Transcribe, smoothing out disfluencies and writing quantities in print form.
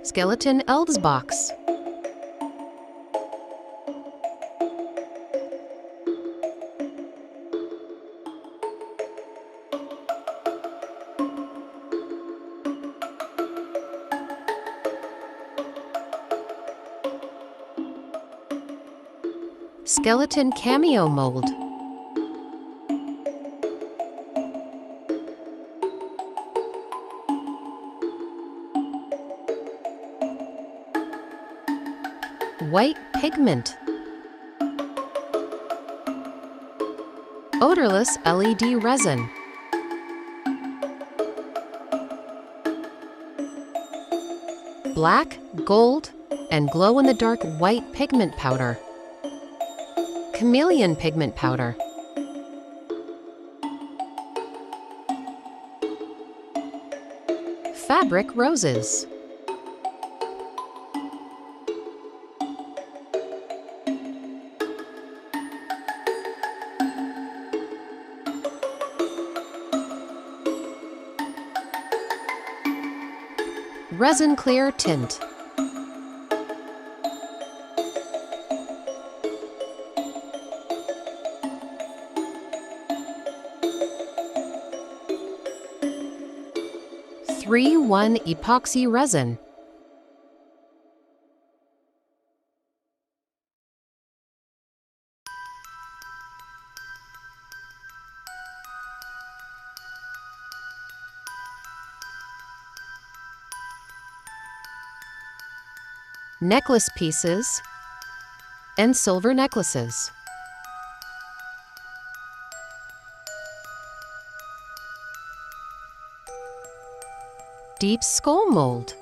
Skeleton Elves box. Skeleton cameo mold. White pigment. Odorless LED resin. Black, gold, and glow-in-the-dark white pigment powder. Chameleon pigment powder. Fabric roses. Resin Clear tint. (3:1) epoxy resin. Necklace pieces and silver necklaces. Deep skull mold.